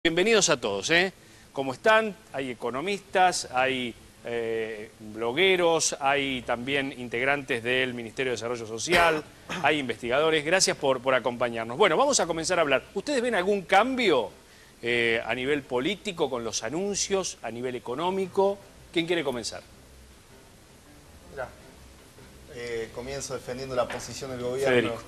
Bienvenidos a todos, ¿eh? ¿Cómo están? Hay economistas, hay blogueros, hay también integrantes del Ministerio de Desarrollo Social, hay investigadores. Gracias por acompañarnos. Bueno, vamos a comenzar a hablar. ¿Ustedes ven algún cambio a nivel político con los anuncios, a nivel económico? ¿Quién quiere comenzar? Mirá, comienzo defendiendo la posición del gobierno, Federico.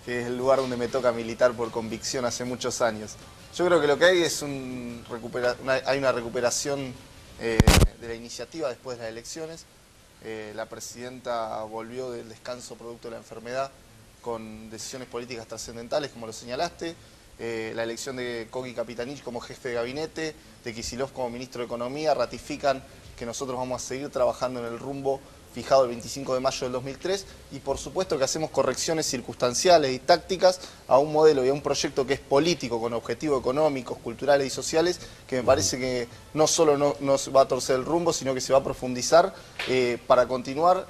que es el lugar donde me toca militar por convicción hace muchos años. Yo creo que lo que hay es hay una recuperación de la iniciativa después de las elecciones. La presidenta volvió del descanso producto de la enfermedad con decisiones políticas trascendentales, como lo señalaste. La elección de Kogi Kapitanich como jefe de gabinete, de Kicillof como ministro de Economía, ratifican que nosotros vamos a seguir trabajando en el rumbo fijado el 25 de mayo del 2003 y por supuesto que hacemos correcciones circunstanciales y tácticas a un modelo y a un proyecto que es político, con objetivos económicos, culturales y sociales, que me parece que no solo no va a torcer el rumbo, sino que se va a profundizar para continuar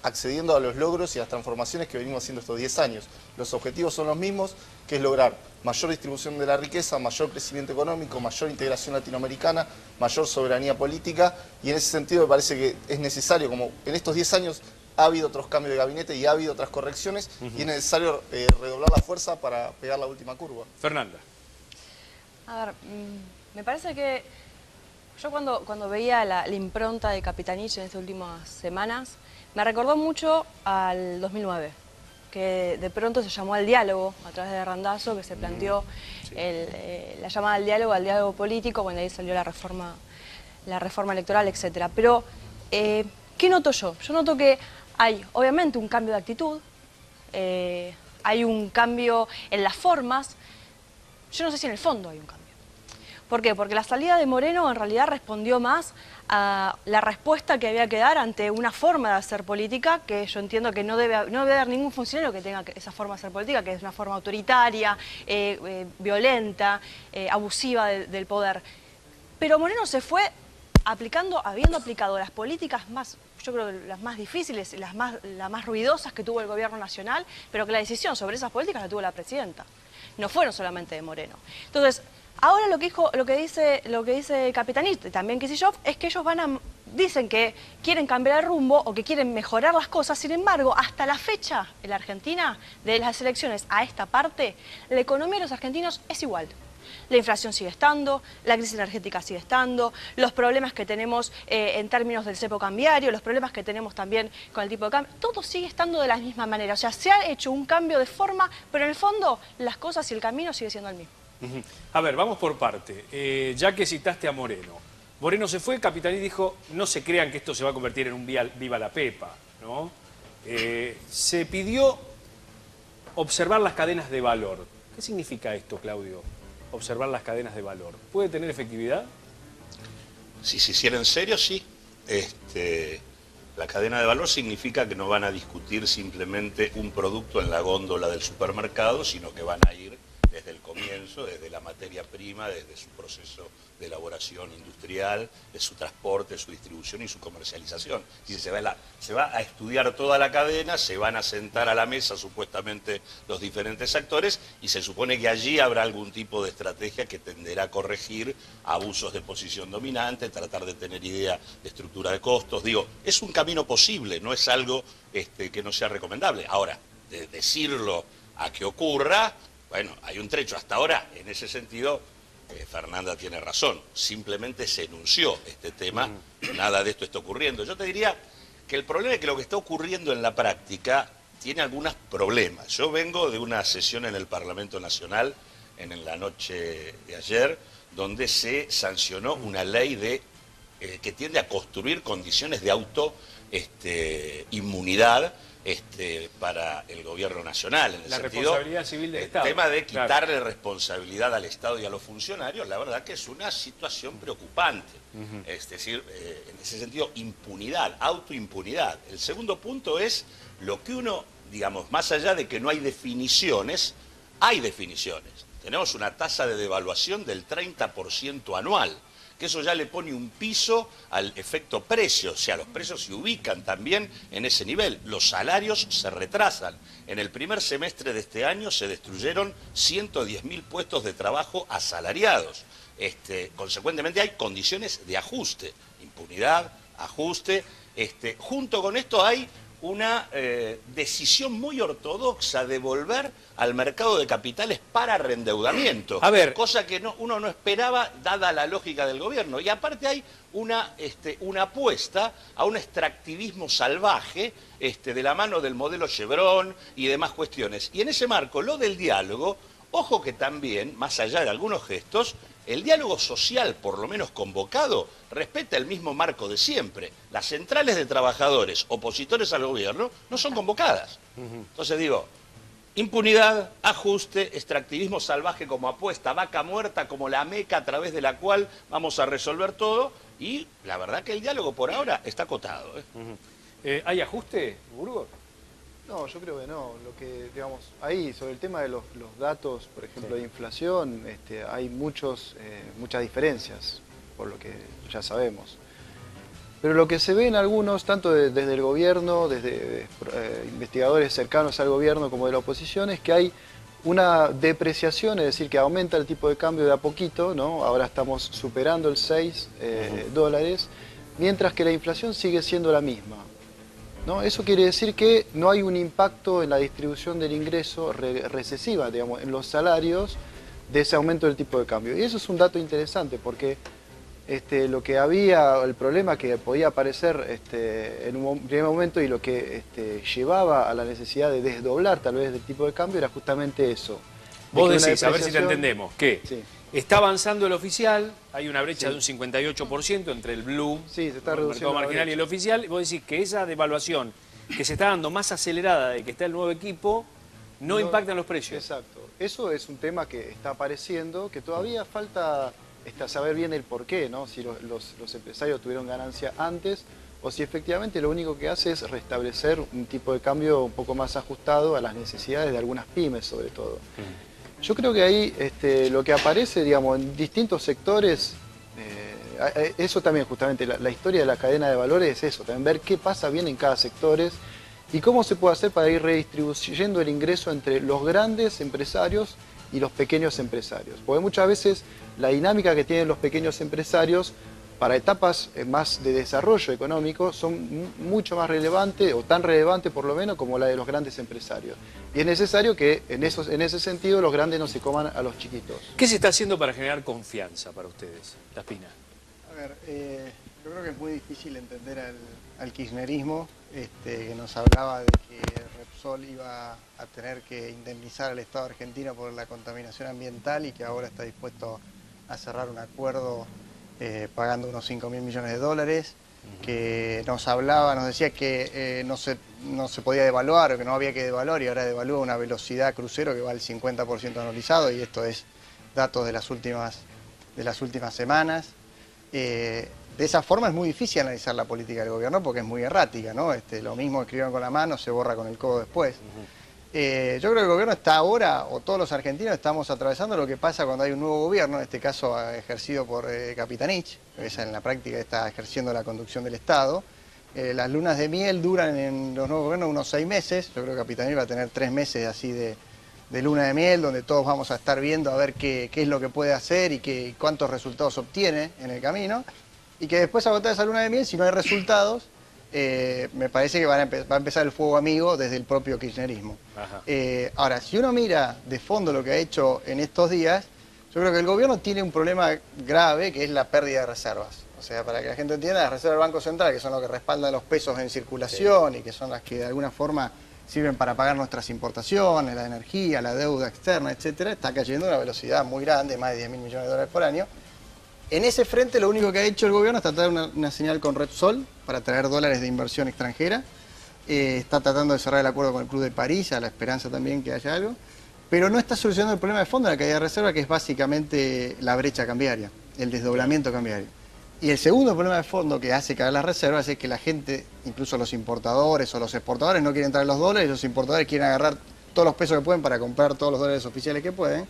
accediendo a los logros y a las transformaciones que venimos haciendo estos 10 años. Los objetivos son los mismos, que es lograr mayor distribución de la riqueza, mayor crecimiento económico, mayor integración latinoamericana, mayor soberanía política, y en ese sentido me parece que es necesario, como en estos 10 años ha habido otros cambios de gabinete y ha habido otras correcciones, y es necesario redoblar la fuerza para pegar la última curva. Fernanda. A ver, me parece que yo cuando veía la impronta de Kapitanich en estas últimas semanas, me recordó mucho al 2009, que de pronto se llamó al diálogo a través de Randazzo, que se planteó la llamada al diálogo político, bueno, ahí salió la reforma electoral, etc. Pero, ¿qué noto yo? Yo noto que hay, obviamente, un cambio de actitud, hay un cambio en las formas, yo no sé si en el fondo hay un cambio. ¿Por qué? Porque la salida de Moreno en realidad respondió más a la respuesta que había que dar ante una forma de hacer política que yo entiendo que no debe haber ningún funcionario que tenga esa forma de hacer política, que es una forma autoritaria, violenta, abusiva del poder. Pero Moreno se fue habiendo aplicado las políticas más, yo creo que las más difíciles, las más ruidosas que tuvo el gobierno nacional, pero que la decisión sobre esas políticas la tuvo la presidenta. No fueron solamente de Moreno. Entonces, ahora lo que dice Kapitanich, también Kicillof, es que ellos dicen que quieren cambiar el rumbo o que quieren mejorar las cosas. Sin embargo, hasta la fecha en la Argentina, de las elecciones a esta parte, la economía de los argentinos es igual. La inflación sigue estando, la crisis energética sigue estando, los problemas que tenemos en términos del cepo cambiario, los problemas que tenemos también con el tipo de cambio, todo sigue estando de la misma manera. O sea, se ha hecho un cambio de forma, pero en el fondo las cosas y el camino sigue siendo el mismo. A ver, vamos por parte. Ya que citaste a Moreno. Moreno se fue, Kapitanich dijo, no se crean que esto se va a convertir en un viva la pepa, ¿no? Se pidió observar las cadenas de valor. ¿Qué significa esto, Claudio? Observar las cadenas de valor. ¿Puede tener efectividad? Si se hiciera en serio, sí. La cadena de valor significa que no van a discutir simplemente un producto en la góndola del supermercado, sino que van a ir desde el comienzo, desde la materia prima, desde su proceso de elaboración industrial, de su transporte, su distribución y su comercialización. Y se va a estudiar toda la cadena, se van a sentar a la mesa supuestamente los diferentes actores y se supone que allí habrá algún tipo de estrategia que tenderá a corregir abusos de posición dominante, tratar de tener idea de estructura de costos. Digo, es un camino posible, no es algo que no sea recomendable. Ahora, de decirlo a que ocurra, bueno, hay un trecho. Hasta ahora, en ese sentido, Fernanda tiene razón. Simplemente se enunció este tema, nada de esto está ocurriendo. Yo te diría que el problema es que lo que está ocurriendo en la práctica tiene algunos problemas. Yo vengo de una sesión en el Parlamento Nacional, en la noche de ayer, donde se sancionó una ley que tiende a construir condiciones de inmunidad para el gobierno nacional, en el sentido, responsabilidad civil del Estado. El tema de quitarle Claro. responsabilidad al Estado y a los funcionarios, la verdad que es una situación preocupante. Es decir, en ese sentido, impunidad, autoimpunidad. El segundo punto es lo que uno, digamos, más allá de que no hay definiciones, hay definiciones. Tenemos una tasa de devaluación del 30% anual, que eso ya le pone un piso al efecto precio, o sea, los precios se ubican también en ese nivel. Los salarios se retrasan. En el primer semestre de este año se destruyeron 110.000 puestos de trabajo asalariados. Consecuentemente hay condiciones de ajuste, impunidad, ajuste. Junto con esto hay una decisión muy ortodoxa de volver al mercado de capitales para reendeudamiento. A ver, cosa que uno no esperaba, dada la lógica del gobierno. Y aparte hay una apuesta a un extractivismo salvaje de la mano del modelo Chevron y demás cuestiones. Y en ese marco, lo del diálogo, ojo que también, más allá de algunos gestos, el diálogo social, por lo menos convocado, respeta el mismo marco de siempre. Las centrales de trabajadores opositores al gobierno no son convocadas. Entonces digo, impunidad, ajuste, extractivismo salvaje como apuesta, vaca muerta como la meca a través de la cual vamos a resolver todo, y la verdad que el diálogo por ahora está acotado. ¿Hay ajuste, Burgos? No, yo creo que no. Lo que, digamos, ahí sobre el tema de los datos, por ejemplo, de inflación, hay muchas diferencias, por lo que ya sabemos. Pero lo que se ve en algunos, tanto desde el gobierno, desde investigadores cercanos al gobierno como de la oposición, es que hay una depreciación, es decir, que aumenta el tipo de cambio de a poquito, ¿no? Ahora estamos superando el 6 dólares, mientras que la inflación sigue siendo la misma, ¿no? Eso quiere decir que no hay un impacto en la distribución del ingreso recesiva, digamos, en los salarios de ese aumento del tipo de cambio. Y eso es un dato interesante porque lo que había, el problema que podía aparecer en un primer momento y lo que llevaba a la necesidad de desdoblar tal vez del tipo de cambio era justamente eso. Vos decís, a ver si te entendemos, que sí, está avanzando el oficial, hay una brecha de un 58% entre el blue, sí, se está el reduciendo mercado marginal la y el oficial, y vos decís que esa devaluación que se está dando más acelerada de que está el nuevo equipo, no impacta en los precios. Exacto. Eso es un tema que está apareciendo, que todavía falta saber bien el porqué, ¿no? Si los empresarios tuvieron ganancia antes o si efectivamente lo único que hace es restablecer un tipo de cambio un poco más ajustado a las necesidades de algunas pymes sobre todo. Yo creo que ahí lo que aparece, digamos, en distintos sectores, eso también justamente, la historia de la cadena de valores es eso, también ver qué pasa bien en cada sector y cómo se puede hacer para ir redistribuyendo el ingreso entre los grandes empresarios y los pequeños empresarios. Porque muchas veces la dinámica que tienen los pequeños empresarios para etapas más de desarrollo económico son mucho más relevantes, o tan relevantes por lo menos, como la de los grandes empresarios. Y es necesario que en ese sentido los grandes no se coman a los chiquitos. ¿Qué se está haciendo para generar confianza para ustedes, Laspina? A ver, yo creo que es muy difícil entender al kirchnerismo, que nos hablaba de que Repsol iba a tener que indemnizar al Estado argentino por la contaminación ambiental y que ahora está dispuesto a cerrar un acuerdo pagando unos 5.000 millones de dólares, que nos decía que no se podía devaluar o que no había que devaluar y ahora devalúa una velocidad crucero que va al 50% anualizado, y esto es datos de las últimas semanas. De esa forma es muy difícil analizar la política del gobierno porque es muy errática, ¿no? Lo mismo escriban con la mano se borra con el codo después. Yo creo que el gobierno está ahora, o todos los argentinos estamos atravesando lo que pasa cuando hay un nuevo gobierno, en este caso ejercido por Capitanich, que en la práctica está ejerciendo la conducción del Estado. Las lunas de miel duran en los nuevos gobiernos unos 6 meses, yo creo que Capitanich va a tener 3 meses así de luna de miel, donde todos vamos a estar viendo a ver qué es lo que puede hacer y cuántos resultados obtiene en el camino, y que después, agotar esa luna de miel, si no hay resultados, me parece que va a empezar el fuego amigo desde el propio kirchnerismo. Ahora, si uno mira de fondo lo que ha hecho en estos días, yo creo que el gobierno tiene un problema grave, que es la pérdida de reservas. O sea, para que la gente entienda, las reservas del Banco Central, que son los que respaldan los pesos en circulación y que son las que de alguna forma sirven para pagar nuestras importaciones, la energía, la deuda externa, etcétera, está cayendo a una velocidad muy grande, más de 10.000 millones de dólares por año. En ese frente lo único que ha hecho el gobierno es tratar una señal con Repsol para traer dólares de inversión extranjera. Está tratando de cerrar el acuerdo con el Club de París, a la esperanza también que haya algo. Pero no está solucionando el problema de fondo de la caída de reserva, que es básicamente la brecha cambiaria, el desdoblamiento cambiario. Y el segundo problema de fondo que hace caer las reservas es que la gente, incluso los importadores o los exportadores, no quieren traer los dólares, y los importadores quieren agarrar todos los pesos que pueden para comprar todos los dólares oficiales que pueden.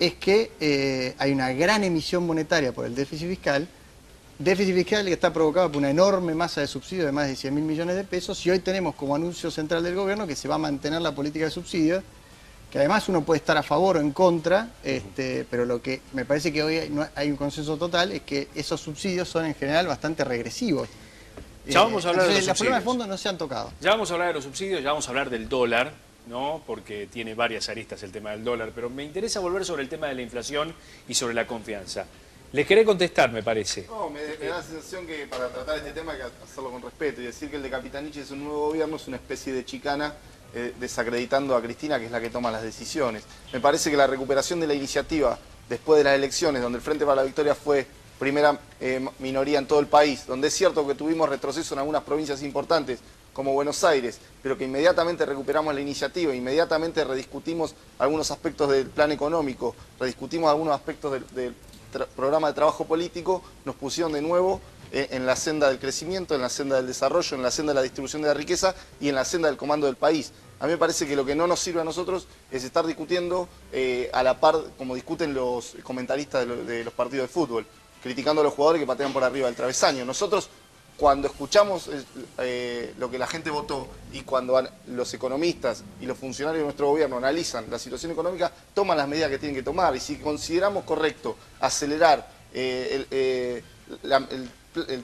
Es que hay una gran emisión monetaria por el déficit fiscal déficit fiscal que está provocado por una enorme masa de subsidios de más de 100.000 millones de pesos, y hoy tenemos como anuncio central del gobierno que se va a mantener la política de subsidios, que además uno puede estar a favor o en contra, pero lo que me parece que hoy hay un consenso total es que esos subsidios son en general bastante regresivos. Ya vamos a hablar de los Los problemas de subsidios. fondo no se han tocado. Ya vamos a hablar de los subsidios, ya vamos a hablar del dólar, ¿no? Porque tiene varias aristas el tema del dólar, pero me interesa volver sobre el tema de la inflación y sobre la confianza. Les querés contestar, me parece. No, me da la sensación que para tratar este tema hay que hacerlo con respeto y decir que el de Capitanich es un nuevo gobierno es una especie de chicana desacreditando a Cristina, que es la que toma las decisiones. Me parece que la recuperación de la iniciativa después de las elecciones, donde el Frente para la Victoria fue primera minoría en todo el país, donde es cierto que tuvimos retroceso en algunas provincias importantes, como Buenos Aires, pero que inmediatamente recuperamos la iniciativa, inmediatamente rediscutimos algunos aspectos del plan económico, rediscutimos algunos aspectos del programa de trabajo político, nos pusieron de nuevo en la senda del crecimiento, en la senda del desarrollo, en la senda de la distribución de la riqueza y en la senda del comando del país. A mí me parece que lo que no nos sirve a nosotros es estar discutiendo a la par, como discuten los comentaristas de los partidos de fútbol, criticando a los jugadores que patean por arriba del travesaño. Nosotros, cuando escuchamos lo que la gente votó y cuando los economistas y los funcionarios de nuestro gobierno analizan la situación económica, toman las medidas que tienen que tomar. Y si consideramos correcto acelerar el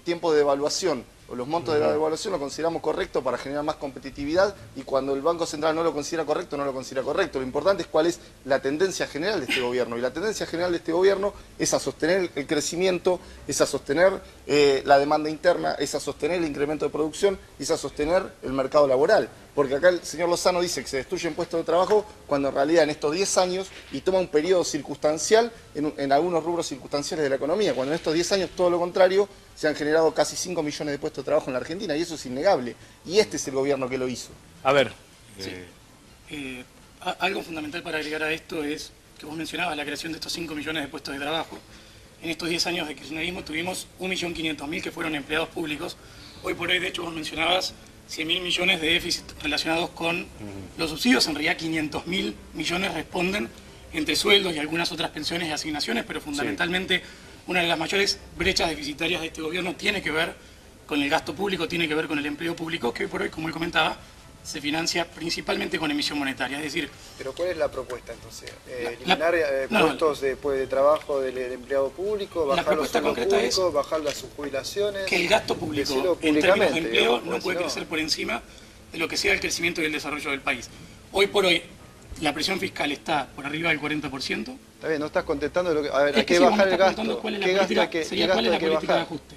tiempo de evaluación o los montos de la devaluación, lo consideramos correcto para generar más competitividad, y cuando el Banco Central no lo considera correcto, no lo considera correcto. Lo importante es cuál es la tendencia general de este gobierno, y la tendencia general de este gobierno es a sostener el crecimiento, es a sostener la demanda interna, es a sostener el incremento de producción, es a sostener el mercado laboral. Porque acá el señor Lozano dice que se destruyen puestos de trabajo, cuando en realidad en estos 10 años, y toma un periodo circunstancial en algunos rubros circunstanciales de la economía, cuando en estos 10 años todo lo contrario, se han generado casi 5 millones de puestos de trabajo en la Argentina, y eso es innegable. Y este es el gobierno que lo hizo. A ver. Algo fundamental para agregar a esto es que vos mencionabas la creación de estos 5 millones de puestos de trabajo. En estos 10 años de kirchnerismo tuvimos 1.500.000 que fueron empleados públicos. Hoy por hoy, de hecho, vos mencionabas 100.000 millones de déficit relacionados con los subsidios. En realidad 500.000 millones responden entre sueldos y algunas otras pensiones y asignaciones, pero fundamentalmente una de las mayores brechas deficitarias de este gobierno tiene que ver con el gasto público, tiene que ver con el empleo público, que hoy por hoy, como él comentaba, se financia principalmente con emisión monetaria. Es decir, ¿pero cuál es la propuesta entonces? ¿Eliminar puestos de trabajo del empleado público, bajar los sueldos públicos, bajar las subjubilaciones? Que el gasto público en términos de empleo no puede crecer por encima de lo que sea el crecimiento y el desarrollo del país. Hoy por hoy la presión fiscal está por arriba del 40%. Está bien, no estás contestando lo que... A ver, hay que bajar el gasto. ¿Cuál es la política de ajuste?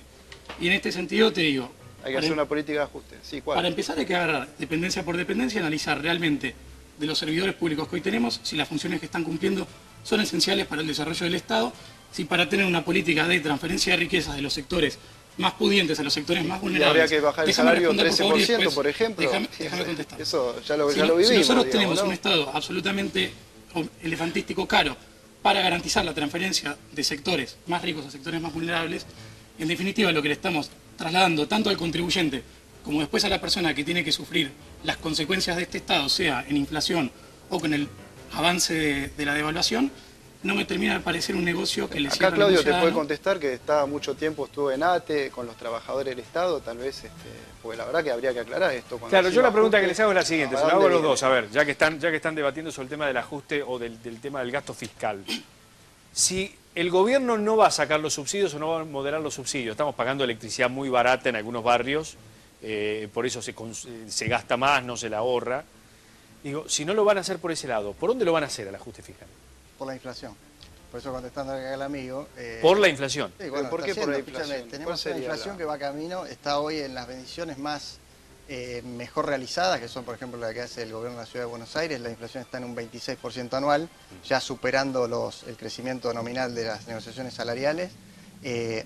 Y en este sentido te digo... Hay que hacer una política de ajuste. Sí, ¿cuál? Para empezar hay que agarrar dependencia por dependencia y analizar realmente de los servidores públicos que hoy tenemos, si las funciones que están cumpliendo son esenciales para el desarrollo del Estado, si para tener una política de transferencia de riquezas de los sectores más pudientes a los sectores más vulnerables. Y habría que bajar el salario 13%, por ejemplo. Déjame contestar. Eso ya lo vivimos. Si nosotros tenemos un Estado absolutamente elefantístico caro para garantizar la transferencia de sectores más ricos a sectores más vulnerables, en definitiva lo que le estamos trasladando tanto al contribuyente como después a la persona que tiene que sufrir las consecuencias de este Estado, sea en inflación o con el avance de la devaluación, no me termina de parecer un negocio que le sirva. Acá Claudio te puede contestar que mucho tiempo estuvo en ATE con los trabajadores del Estado, tal vez, porque la verdad que habría que aclarar esto. Claro, yo la pregunta que les hago es la siguiente, se la hago a los dos, a ver, ya que están debatiendo sobre el tema del ajuste o del tema del gasto fiscal. Si el gobierno no va a sacar los subsidios o no va a moderar los subsidios, estamos pagando electricidad muy barata en algunos barrios, por eso se gasta más, no se la ahorra. Digo, si no lo van a hacer por ese lado, ¿por dónde lo van a hacer el ajuste fiscal? Por la inflación. Por eso, contestando acá al amigo... ¿Por la inflación? Sí, bueno, ¿por qué por la inflación? Tenemos una inflación que va camino, está hoy en las mediciones más mejor realizadas, que son, por ejemplo, la que hace el gobierno de la Ciudad de Buenos Aires. La inflación está en un 26% anual, ya superando el crecimiento nominal de las negociaciones salariales.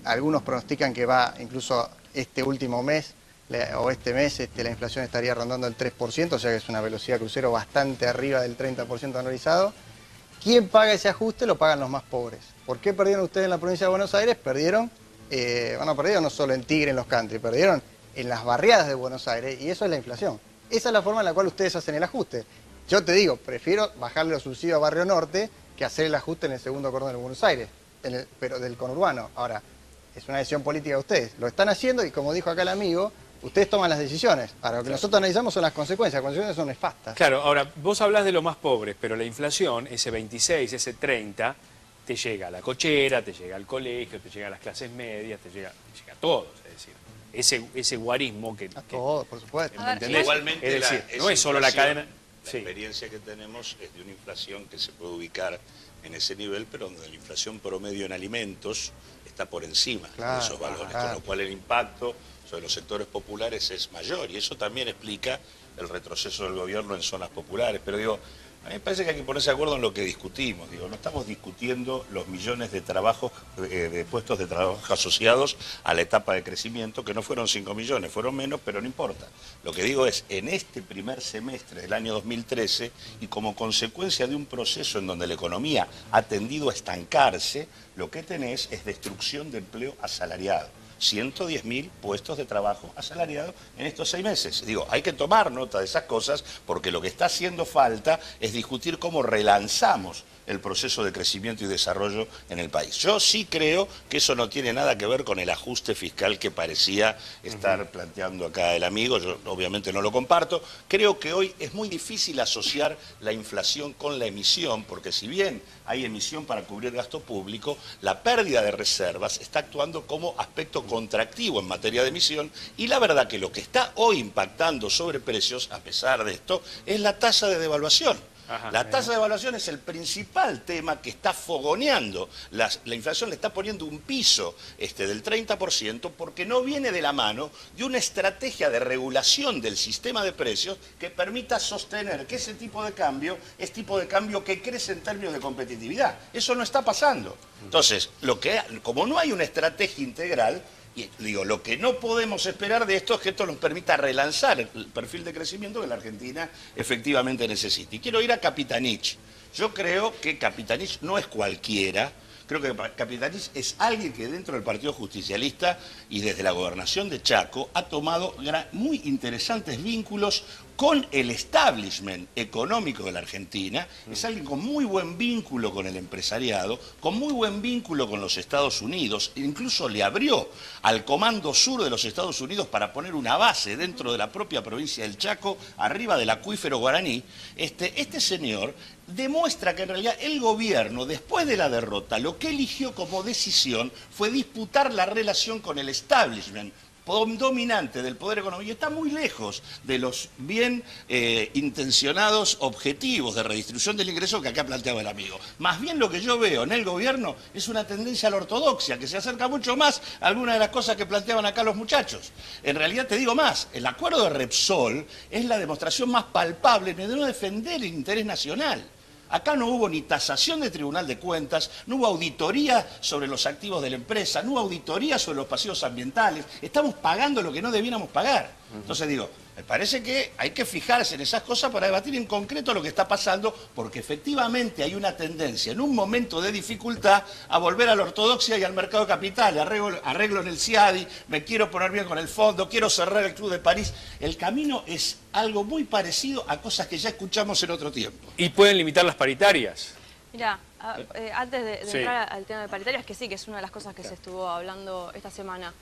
Algunos pronostican que va, incluso este último mes, o este mes, la inflación estaría rondando el 3%, o sea que es una velocidad crucero bastante arriba del 30% anualizado. ¿Quién paga ese ajuste? Lo pagan los más pobres. ¿Por qué perdieron ustedes en la provincia de Buenos Aires? Perdieron no solo en Tigre, en los country, perdieron en las barriadas de Buenos Aires, y eso es la inflación. Esa es la forma en la cual ustedes hacen el ajuste. Yo te digo, prefiero bajarle los subsidios a Barrio Norte que hacer el ajuste en el segundo cordón de Buenos Aires, pero del conurbano. Ahora, es una decisión política de ustedes. Lo están haciendo y, como dijo acá el amigo, ustedes toman las decisiones. Ahora, lo que nosotros analizamos son las consecuencias. Las consecuencias son nefastas. Claro, ahora, vos hablás de los más pobres, pero la inflación, ese 26, ese 30, te llega a la cochera, te llega al colegio, te llega a las clases medias, te llega a todos, es decir, ese guarismo que... A todos, por supuesto. ¿me entendés? Igualmente, es decir, esa no es solo la inflación, cadena... La Sí. experiencia que tenemos es de una inflación que se puede ubicar en ese nivel, pero donde la inflación promedio en alimentos está por encima de esos valores, con lo cual el impacto sobre los sectores populares es mayor, y eso también explica el retroceso del gobierno en zonas populares. Pero digo, a mí me parece que hay que ponerse de acuerdo en lo que discutimos. Digo, no estamos discutiendo los millones de trabajos, de puestos de trabajo asociados a la etapa de crecimiento, que no fueron 5 millones, fueron menos, pero no importa. Lo que digo es, en este primer semestre del año 2013, y como consecuencia de un proceso en donde la economía ha tendido a estancarse, lo que tenés es destrucción de empleo asalariado. 110.000 puestos de trabajo asalariados en estos 6 meses. Digo, hay que tomar nota de esas cosas, porque lo que está haciendo falta es discutir cómo relanzamos el proceso de crecimiento y desarrollo en el país. Yo sí creo que eso no tiene nada que ver con el ajuste fiscal que parecía estar planteando acá el amigo. Yo obviamente no lo comparto. Creo que hoy es muy difícil asociar la inflación con la emisión, porque si bien hay emisión para cubrir gasto público, la pérdida de reservas está actuando como aspecto contractivo en materia de emisión, y la verdad que lo que está hoy impactando sobre precios, a pesar de esto, es la tasa de devaluación. La tasa de devaluación es el principal tema que está fogoneando. La inflación le está poniendo un piso del 30%, porque no viene de la mano de una estrategia de regulación del sistema de precios que permita sostener que ese tipo de cambio es tipo de cambio que crece en términos de competitividad. Eso no está pasando. Entonces, como no hay una estrategia integral, y digo, lo que no podemos esperar de esto es que esto nos permita relanzar el perfil de crecimiento que la Argentina efectivamente necesita. Y quiero ir a Capitanich. Yo creo que Capitanich no es cualquiera. Creo que Capitanich es alguien que dentro del Partido Justicialista y desde la gobernación de Chaco ha tomado muy interesantes vínculos con el establishment económico de la Argentina. Es alguien con muy buen vínculo con el empresariado, con muy buen vínculo con los Estados Unidos. Incluso le abrió al Comando Sur de los Estados Unidos para poner una base dentro de la propia provincia del Chaco, arriba del acuífero guaraní. Este señor demuestra que en realidad el gobierno, después de la derrota, lo que eligió como decisión fue disputar la relación con el establishment dominante del poder económico, y está muy lejos de los bien intencionados objetivos de redistribución del ingreso que acá planteaba el amigo. Más bien lo que yo veo en el gobierno es una tendencia a la ortodoxia, que se acerca mucho más a algunas de las cosas que planteaban acá los muchachos. En realidad te digo más, el acuerdo de Repsol es la demostración más palpable de no defender el interés nacional. Acá no hubo ni tasación de Tribunal de Cuentas, no hubo auditoría sobre los activos de la empresa, no hubo auditoría sobre los pasivos ambientales. Estamos pagando lo que no debiéramos pagar. Entonces digo, me parece que hay que fijarse en esas cosas para debatir en concreto lo que está pasando, porque efectivamente hay una tendencia en un momento de dificultad a volver a la ortodoxia y al mercado de capital. Arreglo en el CIADI, me quiero poner bien con el fondo, quiero cerrar el Club de París. El camino es algo muy parecido a cosas que ya escuchamos en otro tiempo. ¿Y pueden limitar las paritarias? Mira, antes de Sí. entrar al tema de paritarias, que sí, que es una de las cosas que se estuvo hablando esta semana.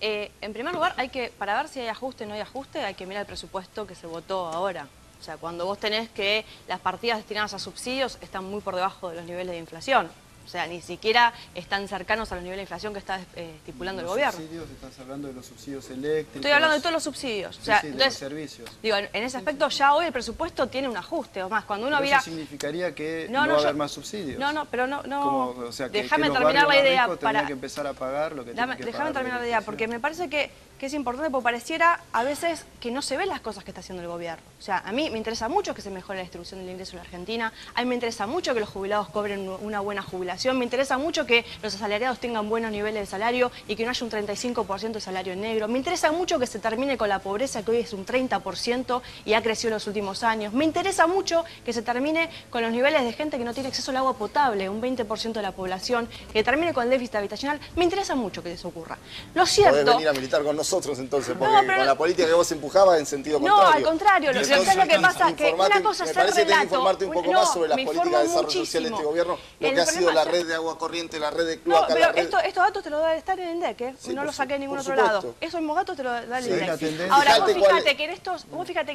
En primer lugar, para ver si hay ajuste o no hay ajuste, hay que mirar el presupuesto que se votó ahora. O sea, cuando vos tenés que las partidas destinadas a subsidios están muy por debajo de los niveles de inflación. O sea, ni siquiera están cercanos a los niveles de inflación que está estipulando el gobierno. Subsidios, estás hablando de los subsidios eléctricos. Estoy hablando de todos los subsidios. O sea, sí, de entonces, los servicios. digo, en ese aspecto ya hoy el presupuesto tiene un ajuste. O más, cuando uno Pero mira... eso significaría que no va a haber más subsidios. Pero no. Como, o sea, déjame los terminar la barrios más idea ricos tendrían que empezar a pagar lo que tienen que Déjame pagar terminar la idea, porque me parece que es importante, porque pareciera a veces que no se ven las cosas que está haciendo el gobierno. O sea, a mí me interesa mucho que se mejore la distribución del ingreso en la Argentina, a mí me interesa mucho que los jubilados cobren una buena jubilación, me interesa mucho que los asalariados tengan buenos niveles de salario y que no haya un 35% de salario negro, me interesa mucho que se termine con la pobreza, que hoy es un 30% y ha crecido en los últimos años, me interesa mucho que se termine con los niveles de gente que no tiene acceso al agua potable, un 20% de la población, que termine con el déficit habitacional, me interesa mucho que eso ocurra. Lo cierto... Podés venir a militar con nosotros entonces, porque No, pero- con la política que vos empujabas en sentido No, contrario. al contrario, lo Entonces, que pasa es que una cosa me es el parece que tenés que relato... informarte un poco no, más sobre las me políticas de informo desarrollo social de este muchísimo. gobierno, lo El que ha sido problema, la red de agua corriente, la red de No, cloaca, pero la red... estos datos te los da estar en el INDEC, ¿eh? Sí, No los saqué de ningún por otro supuesto. lado. Esos mismos datos te los da el Sí, INDEC. una tendencia. Ahora, Fíjate vos cuál- fíjate que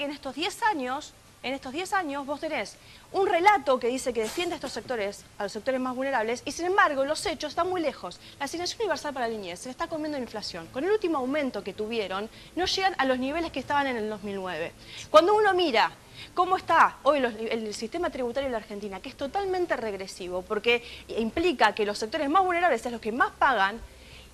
en estos 10 años vos tenés un relato que dice que defiende a estos sectores, a los sectores más vulnerables, y sin embargo los hechos están muy lejos. La asignación universal para la niñez se le está comiendo la inflación. Con el último aumento que tuvieron, no llegan a los niveles que estaban en el 2009. Cuando uno mira cómo está hoy el sistema tributario de la Argentina, que es totalmente regresivo, porque implica que los sectores más vulnerables son los que más pagan,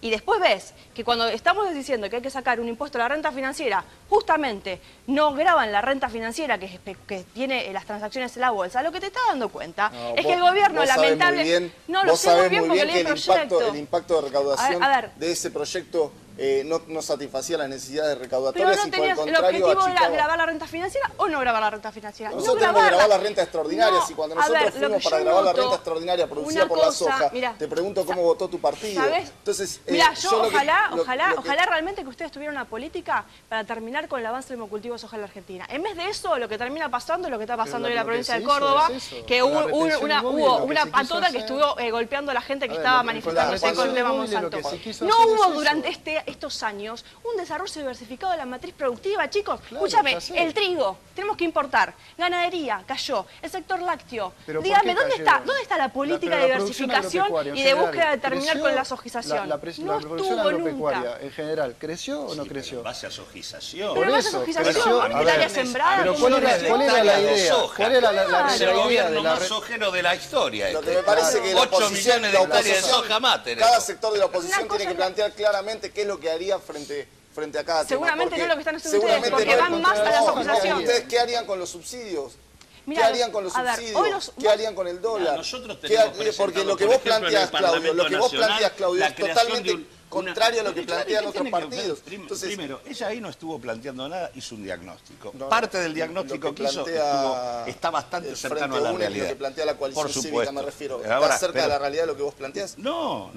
y después ves que cuando estamos diciendo que hay que sacar un impuesto a la renta financiera, justamente no graban la renta financiera que tiene las transacciones en la bolsa, lo que te está dando cuenta No, es vos- que el gobierno vos sabés lamentable... muy bien, no lo vos sé muy sabés bien muy porque bien leí que el proyecto. el impacto de recaudación A ver. de ese proyecto no satisfacía las necesidades Pero recaudatorias no y por tenías el el contrario objetivo era achicaba. grabar la renta financiera o no grabar la renta financiera. Nosotros no tenemos que grabarla. grabar las rentas extraordinarias No, y cuando a nosotros ver, lo fuimos que para yo grabar la noto, renta extraordinaria producida una por cosa, la soja, mirá, te pregunto cómo votó tu partido. ¿Sabés? Entonces, Mirá, yo lo que- lo que- ojalá realmente que ustedes tuvieran una política para terminar con el avance del monocultivo de soja en la Argentina. En vez de eso, lo que termina pasando es lo que está pasando hoy en la lo que provincia se de hizo Córdoba, es eso. que Con la hubo retención una inmóvil, lo que una se quiso patota que hacer- estuvo golpeando a la gente que A ver, estaba con la manifestándose con el retención tema inmóvil, lo Monsanto. que se quiso No hacer hubo es durante eso. estos años un desarrollo diversificado de la matriz productiva, chicos. Claro, Escúchame, ya sé. el trigo, tenemos que importar. Ganadería, cayó. El sector lácteo. Pero ¿por Dígame, qué ¿dónde cayeron? está la política Pero de la producción diversificación agropecuaria en y de general, búsqueda de terminar ¿creció? con la sojización? La No producción estuvo agropecuaria nunca. en general, ¿creció o no Sí, pero creció? en base a sojización. Pero Por más eso, sojización, pero- ¿no? a El ver, área sembrada. Pero ¿cómo ¿cuál no era creció? la de idea? soja. ¿Cuál era la Claro. Es el idea gobierno de la más sojero de la historia. Lo este. que me parece que la 8 oposición, millones de la hectáreas de oposición, soja más tenemos. cada sector de la oposición Una cosa tiene que es la- plantear claramente qué es lo que haría frente a cada tema. Seguramente porque no lo que están haciendo ustedes, seguramente porque no- van más a la no, sojización. ¿Ustedes qué harían con los subsidios? Mirá, ¿Qué harían con los a ver, subsidios? hoy los- ¿Qué harían con el dólar? Nosotros ¿Qué tenemos porque presentado, lo que por vos ejemplo, en el planteas, Claudio, Parlamento lo que vos Nacional, planteas, Claudio, la es creación totalmente de una- contrario a lo que Claro, plantean ¿qué otros tiene que ver? partidos. Entonces, Primero, ella ahí no estuvo planteando nada, hizo un diagnóstico. No, Parte del lo diagnóstico que que hizo plantea está bastante el cercano Frente a la Único, realidad. Lo que plantea la coalición Por cívica, supuesto. me refiero. Ahora, ¿Está cerca pero- de la realidad de lo que vos planteás? No,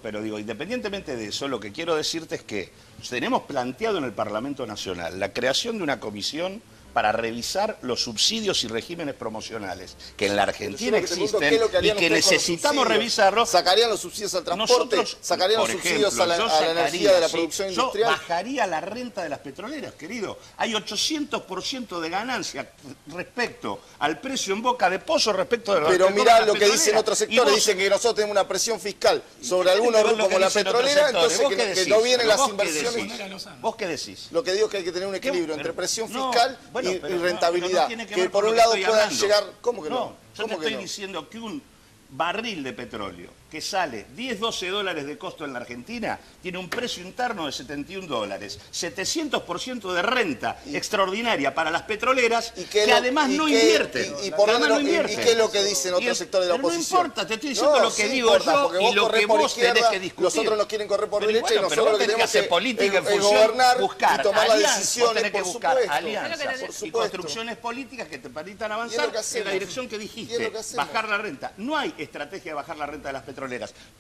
pero digo, independientemente de eso, lo que quiero decirte es que tenemos planteado en el Parlamento Nacional la creación de una comisión para revisar los subsidios y regímenes promocionales que en la Argentina Yo lo que te pregunto, existen ¿qué es lo que y harían que ustedes con los necesitamos subsidios? revisarlos. ¿Sacarían los subsidios al transporte? Nosotros, ¿Sacarían los por subsidios ejemplo, a yo la energía sacaría, de la sí, producción yo industrial? bajaría la renta de las petroleras, querido. Hay 800% de ganancia respecto al precio en boca de pozo respecto de Pero que mirá cobran lo las que dicen petroleras. otros Y sectores, vos- dicen que nosotros tenemos una presión fiscal sobre ¿Qué algunos tiene que ver rubros lo que como la dicen otros petrolera, sectores? entonces ¿Vos qué que decís? no vienen Pero las vos qué inversiones. decís? ¿Vos qué decís? Lo que digo es que hay que tener un equilibrio ¿Qué? entre presión No, fiscal bueno, y pero no, rentabilidad. pero no tiene que que ver por con un lo que lado estoy puedan hablando. llegar... ¿Cómo que no? Yo te ¿Cómo que estoy no? diciendo que un barril de petróleo que sale 10, 12 dólares de costo en la Argentina tiene un precio interno de 71 dólares. 700% de renta extraordinaria para las petroleras ¿Y que qué además no invierten. ¿Y Que por además dónde no y invierten. qué es lo que dicen otros sectores de la pero oposición? No importa, te estoy diciendo lo que sí digo importa, yo porque y vos lo corrés que por vos tenés izquierda, que discutir. los otros nos quieren correr por Pero derecha bueno, y pero nosotros vos lo que tenés tenemos hacer política en es función, gobernar buscar y tomar las alianzas, vos decisiones, tenés que por buscar supuesto. alianzas, Por y supuesto. construcciones políticas que te permitan Y es avanzar lo que en hacemos. la dirección que Y es dijiste, lo que hacemos. bajar la renta. No hay estrategia de bajar la renta de las petroleras.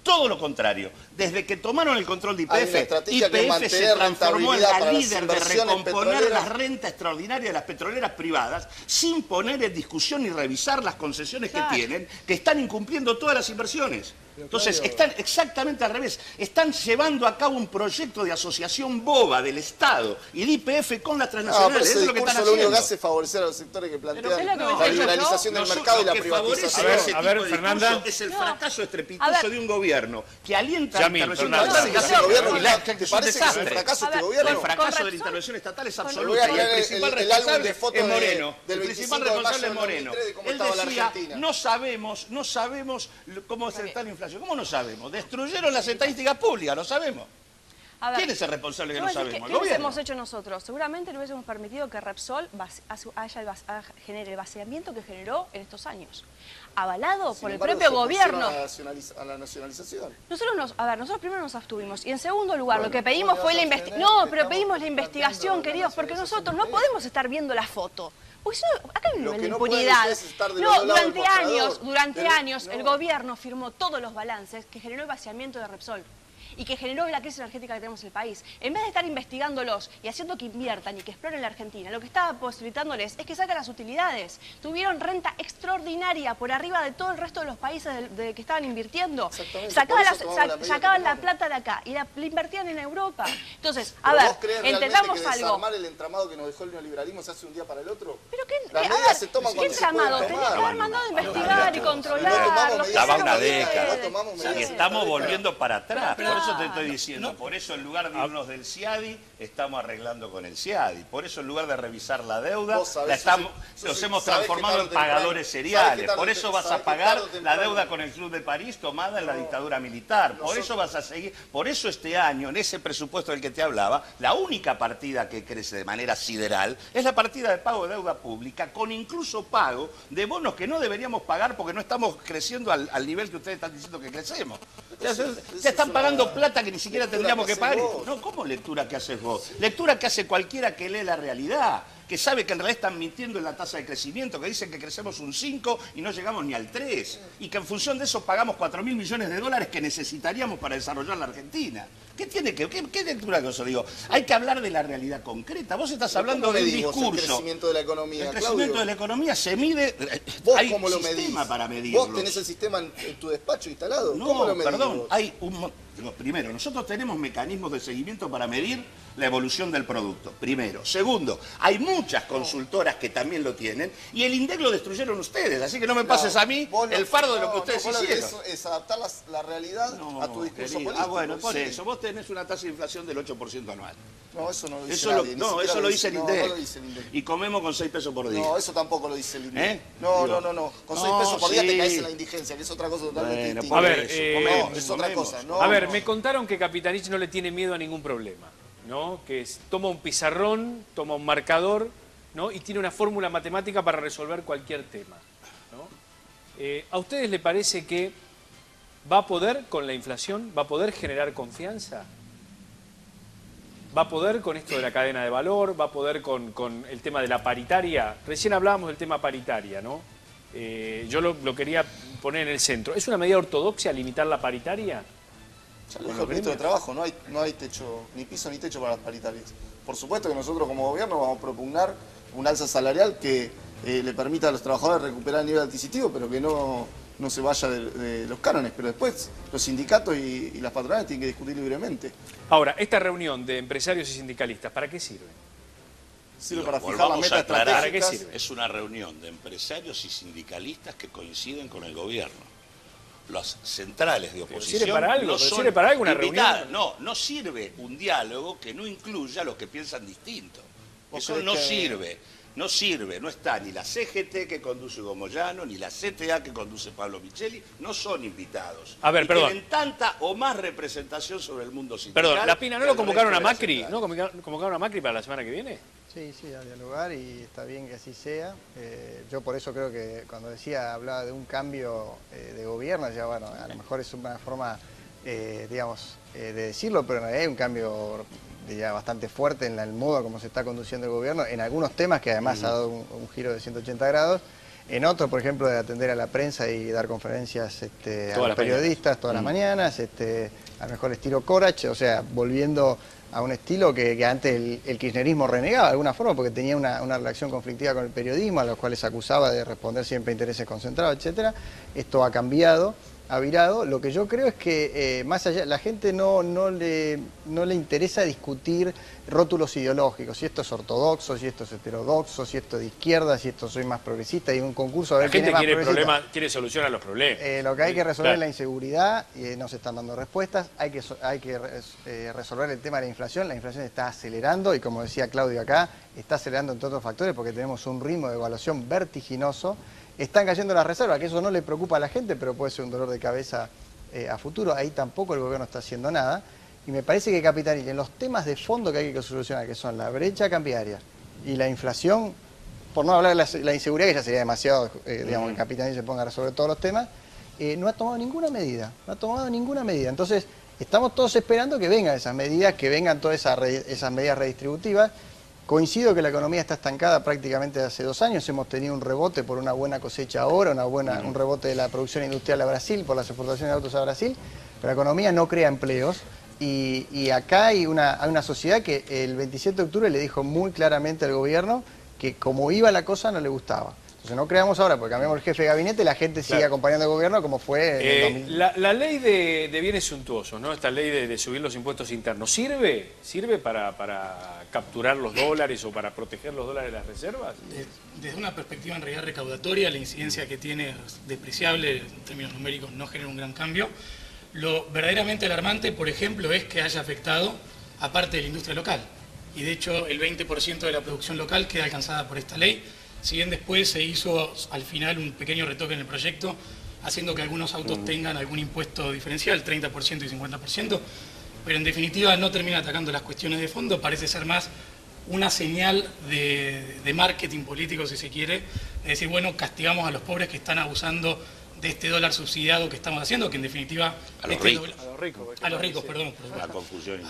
Todo lo contrario. Desde que tomaron el control de Hay YPF, una estrategia que es YPF se mantener transformó en rentabilidad la para las líder de inversiones recomponer petroleras. la renta extraordinaria de las petroleras privadas sin poner en discusión y revisar las concesiones que Claro. tienen, que están incumpliendo todas las inversiones. Entonces, están exactamente al revés. Están llevando a cabo un proyecto de asociación boba del Estado y de YPF con las No, pero transnacionales. ese Eso es lo que están discurso lo único haciendo. que hace es favorecer a los sectores que plantean es lo que me la decía yo. liberalización del mercado y la Lo que favorece privatización. ese A ver, tipo de Fernanda. discurso es el No. fracaso A estrepitoso ver. de un gobierno que alienta Yamil, la intervención Fernanda. estatal. ¿Te parece que es un gobierno? Y la- ¿Te es un parece que es un desastre. fracaso A este ver, gobierno? El con fracaso de razón- la intervención estatal es Le absoluto. voy a Y poner el principal el álbum de responsable fotos es Moreno. del El 25 principal de mayo responsable es del Moreno. 2003 de cómo Él estaba la decía, Argentina. no sabemos cómo está la inflación. ¿Cómo no sabemos? Destruyeron las estadísticas públicas, lo sabemos. A ver, ¿Quién es el responsable que yo no voy a decir sabemos? ¿qué El gobierno. hubiésemos hecho nosotros? Seguramente no hubiésemos permitido que Repsol genere el vaciamiento que generó en estos años, avalado Sin por el embargo, propio se opusieron gobierno. a la nacionalización. Nosotros primero nos abstuvimos y en segundo lugar lo que ¿cómo pedimos le fue vas la a investigación. sostener No, que pero estamos pedimos la planteando investigación, la queridos, porque nacionalización nosotros no de podemos estar viendo la foto. Porque acá hay un Lo nivel que de no pueden impunidad. ustedes es estar de No, los dos lados del durante mostrador. años Pero- el no. gobierno firmó todos los balances que generó el vaciamiento de Repsol. y que generó la crisis energética que tenemos en el país. En vez de estar investigándolos y haciendo que inviertan y que exploren la Argentina, lo que estaba posibilitándoles es que saquen las utilidades. Tuvieron renta extraordinaria por arriba de todo el resto de los países de que estaban invirtiendo. Sacaban la plata de acá y la invertían en Europa. Entonces, a ver, entendamos algo. ¿Desarmar el entramado que nos dejó el neoliberalismo se hace un día para el otro? Pero ¿qué ¿qué entramado? Tenés que haber mandado a investigar y controlar. Estaba una década. Y Y estamos volviendo para atrás. Por eso te estoy diciendo. Por eso en lugar de irnos del CIADI, estamos arreglando con el CIADI. Por eso en lugar de revisar la deuda, nos hemos transformado en pagadores seriales. Por eso vas a pagar la deuda con el Club de París tomada en la dictadura militar. Por eso vas a seguir. Por eso este año, en ese presupuesto del que te hablaba, la única partida que crece de manera sideral es la partida de pago de deuda pública, con incluso pago de bonos que no deberíamos pagar porque no estamos creciendo al nivel que ustedes están diciendo que crecemos. Se están pagando plata que ni siquiera tendríamos que pagar. No, ¿cómo lectura que haces vos? Lectura que hace cualquiera que lee la realidad, que sabe que en realidad están mintiendo en la tasa de crecimiento, que dicen que crecemos un 5 y no llegamos ni al 3, y que en función de eso pagamos 4.000 millones de dólares que necesitaríamos para desarrollar la Argentina. ¿Qué tiene que qué lectura que os digo? Hay que hablar de la realidad concreta. Vos estás hablando del discurso. El crecimiento de la economía, El crecimiento de la economía se mide. ¿Vos cómo lo medís? Hay un sistema para medirlo. ¿Vos tenés el sistema en tu despacho instalado? No, ¿Cómo lo medís perdón, vos? hay primero, nosotros tenemos mecanismos de seguimiento para medir la evolución del producto, primero. Segundo, hay muchas consultoras que también lo tienen y el INDEC lo destruyeron ustedes, así que no me pases a mí el fardo de lo que ustedes hicieron. Eso es adaptar la realidad a tu discurso político. Bueno, por eso, vos tenés una tasa de inflación del 8% anual. No, eso no lo dice Eso nadie. eso lo dice el INDEC. No lo dice el INDEC. Y comemos con 6 pesos por día. No, eso tampoco lo dice el INDEC. ¿Eh? No. Con 6 No, pesos por día sí. te caes en la indigencia, que es otra cosa totalmente Bueno, distinta. A ver, Es otra cosa. No, a ver, me contaron que Capitanich no le tiene miedo a ningún problema, ¿no? Que toma un pizarrón, toma un marcador, ¿no? Y tiene una fórmula matemática para resolver cualquier tema, ¿no? ¿A ustedes les parece que va a poder con la inflación, va a poder generar confianza? ¿Va a poder con esto de la cadena de valor? ¿Va a poder con el tema de la paritaria? Recién hablábamos del tema paritaria, ¿no? Yo lo quería poner en el centro. ¿Es una medida ortodoxa limitar la paritaria? Ya lo dijo el ministro de Trabajo, no hay techo, ni piso ni techo para las paritarias. Por supuesto que nosotros como gobierno vamos a propugnar un alza salarial que le permita a los trabajadores recuperar el nivel adquisitivo, pero que no se vaya de los cánones. Pero después los sindicatos y las patronales tienen que discutir libremente. Ahora, esta reunión de empresarios y sindicalistas, ¿para qué sirve? Sirve para fijar la Volvamos meta a aclarar, estratégica. ¿Para qué sirve? es una reunión de empresarios y sindicalistas que coinciden con el gobierno. Las centrales de oposición sirve para algo, no pero son sirve para algo una invitadas. reunión. No sirve un diálogo que no incluya a los que piensan distinto. ¿Vos Eso creés no que- sirve. No sirve, no está ni la CGT que conduce Hugo Moyano, ni la CTA que conduce Pablo Micheli, no son invitados. A ver, y perdón. tienen tanta o más representación sobre el mundo sindical. Perdón, La Pina, ¿no que lo el convocaron a resto de la Macri? central. ¿No convocaron a Macri para la semana que viene? Sí, a dialogar y está bien que así sea. Yo por eso creo que cuando hablaba de un cambio de gobierno, decía, bueno, a lo mejor es una forma, digamos, de decirlo, pero en realidad hay un cambio ya bastante fuerte en el modo como se está conduciendo el gobierno, en algunos temas que además ha dado un giro de 180 grados, en otros, por ejemplo, de atender a la prensa y dar conferencias a los periodistas todas las mañanas, a lo mejor estilo Corach, o sea, volviendo a un estilo que antes el kirchnerismo renegaba de alguna forma porque tenía una relación conflictiva con el periodismo, a los cuales acusaba de responder siempre a intereses concentrados, etcétera. Esto ha cambiado, ha virado. Lo que yo creo es que más allá, la gente no le interesa discutir rótulos ideológicos, si esto es ortodoxo, si esto es heterodoxo, si esto es de izquierda, si esto soy más progresista, y un concurso a ver La quién gente es más progresista. quiere solución a los problemas. Lo que hay que resolver es Claro. la inseguridad, y no se están dando respuestas. Hay que resolver el tema de la inflación está acelerando, y como decía Claudio acá, está acelerando entre otros factores porque tenemos un ritmo de evaluación vertiginoso. Están cayendo las reservas, que eso no le preocupa a la gente, pero puede ser un dolor de cabeza a futuro. Ahí tampoco el gobierno está haciendo nada. Y me parece que Capitanich, en los temas de fondo que hay que solucionar, que son la brecha cambiaria y la inflación, por no hablar de la inseguridad, que ya sería demasiado, digamos, que Capitanich se ponga a resolver todos los temas, no ha tomado ninguna medida. Entonces, estamos todos esperando que vengan esas medidas, que vengan todas esas medidas redistributivas. Coincido que la economía está estancada prácticamente hace 2 años. Hemos tenido un rebote por una buena cosecha ahora, un rebote de la producción industrial a Brasil, por las exportaciones de autos a Brasil. pero la economía no crea empleos. Y acá hay una sociedad que el 27 de octubre le dijo muy claramente al gobierno que como iba la cosa no le gustaba. Entonces no creamos ahora, porque cambiamos el jefe de gabinete, la gente sigue acompañando al gobierno como fue en el 2000. La ley de bienes suntuosos, ¿no? Esta ley de subir los impuestos internos, ¿sirve para capturar los dólares o para proteger los dólares de las reservas? Desde una perspectiva en realidad recaudatoria, la incidencia que tiene es despreciable, en términos numéricos no genera un gran cambio. Lo verdaderamente alarmante, por ejemplo, es que haya afectado a parte de la industria local. Y de hecho el 20% de la producción local queda alcanzada por esta ley. Si bien después se hizo al final un pequeño retoque en el proyecto, haciendo que algunos autos tengan algún impuesto diferencial, 30% y 50%, pero en definitiva no termina atacando las cuestiones de fondo, parece ser más una señal de marketing político, si se quiere, es decir, bueno, castigamos a los pobres que están abusando de este dólar subsidiado que estamos haciendo, que en definitiva... A los ricos. A los ricos, perdón. La confusión.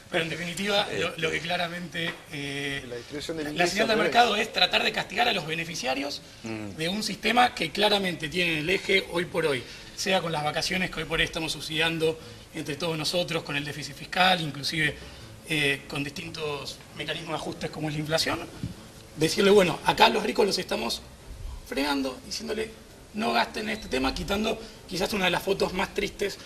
Pero en definitiva, lo que claramente la señal del mercado es tratar de castigar a los beneficiarios de un sistema que claramente tiene el eje hoy por hoy, sea con las vacaciones que hoy por hoy estamos subsidiando entre todos nosotros, con el déficit fiscal, inclusive con distintos mecanismos de ajustes como es la inflación, decirle, bueno, acá los ricos los estamos fregando, diciéndole no gasten en este tema, quitando quizás una de las fotos más tristes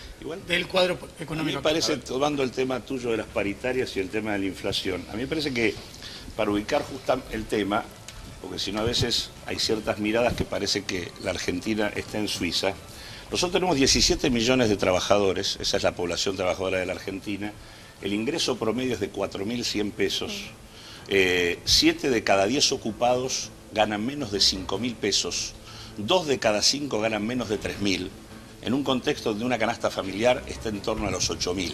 del cuadro económico. A mí me parece, tomando el tema tuyo de las paritarias y el tema de la inflación, a mí me parece que para ubicar justo el tema, porque si no a veces hay ciertas miradas que parece que la Argentina está en Suiza. Nosotros tenemos 17 millones de trabajadores, esa es la población trabajadora de la Argentina, el ingreso promedio es de 4.100 pesos, 7 de cada 10 ocupados ganan menos de 5.000 pesos, 2 de cada 5 ganan menos de 3.000, en un contexto donde una canasta familiar está en torno a los 8.000.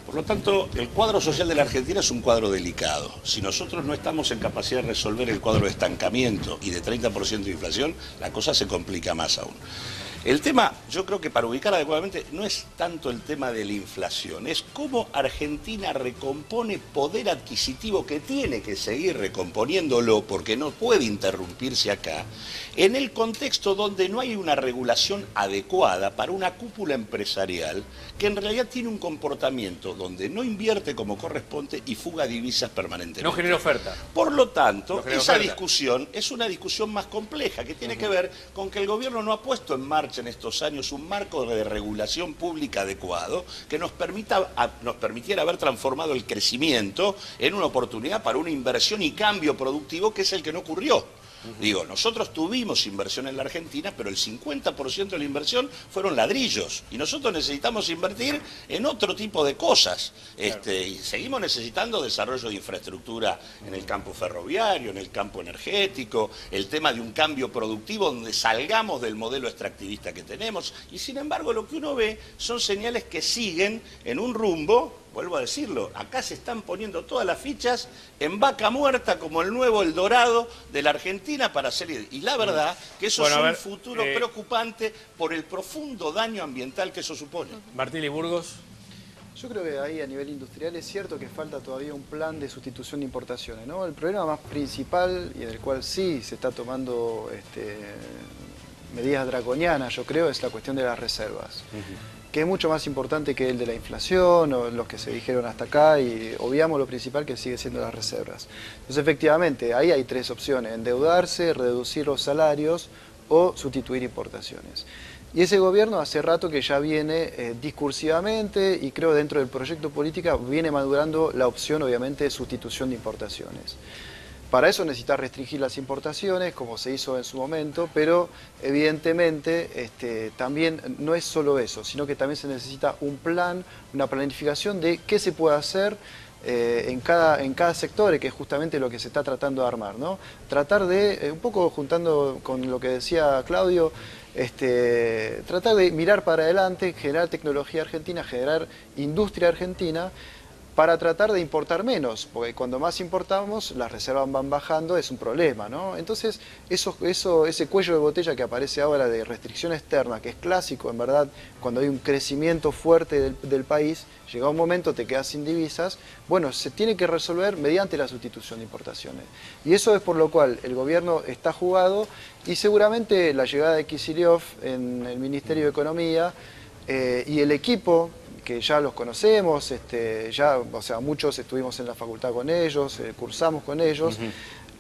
Por lo tanto, el cuadro social de la Argentina es un cuadro delicado. Si nosotros no estamos en capacidad de resolver el cuadro de estancamiento y de 30% de inflación, la cosa se complica más aún. El tema, yo creo que para ubicar adecuadamente, no es tanto el tema de la inflación, es cómo Argentina recompone poder adquisitivo que tiene que seguir recomponiéndolo porque no puede interrumpirse acá, en el contexto donde no hay una regulación adecuada para una cúpula empresarial que en realidad tiene un comportamiento donde no invierte como corresponde y fuga divisas permanentemente. No genera oferta. Por lo tanto, esa discusión es una discusión más compleja que tiene que ver con que el gobierno no ha puesto en marcha en estos años un marco de regulación pública adecuado que nos permitiera haber transformado el crecimiento en una oportunidad para una inversión y cambio productivo, que es el que no ocurrió. Digo, nosotros tuvimos inversión en la Argentina, pero el 50% de la inversión fueron ladrillos. Y nosotros necesitamos invertir en otro tipo de cosas. Y seguimos necesitando desarrollo de infraestructura en el campo ferroviario, en el campo energético, el tema de un cambio productivo donde salgamos del modelo extractivista que tenemos. Y sin embargo, lo que uno ve son señales que siguen en un rumbo. Vuelvo a decirlo, acá se están poniendo todas las fichas en vaca muerta como el nuevo Eldorado de la Argentina para salir. Y la verdad que eso es un futuro preocupante por el profundo daño ambiental que eso supone. Martín y Burgos. Yo creo que ahí a nivel industrial es cierto que falta todavía un plan de sustitución de importaciones, ¿no? El problema más principal y en el cual sí se está tomando medidas draconianas, yo creo, es la cuestión de las reservas. Que es mucho más importante que el de la inflación o los que se dijeron hasta acá, y obviamos lo principal que sigue siendo las reservas. Entonces, efectivamente, ahí hay tres opciones: endeudarse, reducir los salarios o sustituir importaciones. Y ese gobierno hace rato que ya viene discursivamente, y creo dentro del proyecto política, viene madurando la opción, obviamente, de sustitución de importaciones. Para eso necesita restringir las importaciones, como se hizo en su momento, pero evidentemente también no es solo eso, sino que también se necesita un plan, una planificación de qué se puede hacer en cada sector, que es justamente lo que se está tratando de armar, ¿no? Tratar de, un poco juntando con lo que decía Claudio, tratar de mirar para adelante, generar tecnología argentina, generar industria argentina, para tratar de importar menos, porque cuando más importamos, las reservas van bajando, es un problema, ¿no? Entonces, ese cuello de botella que aparece ahora de restricción externa, que es clásico, en verdad, cuando hay un crecimiento fuerte del país, llega un momento, te quedas sin divisas, bueno, se tiene que resolver mediante la sustitución de importaciones. Y eso es por lo cual el gobierno está jugado y seguramente la llegada de Kicillof en el Ministerio de Economía y el equipo, que ya los conocemos, o sea, muchos estuvimos en la facultad con ellos, cursamos con ellos.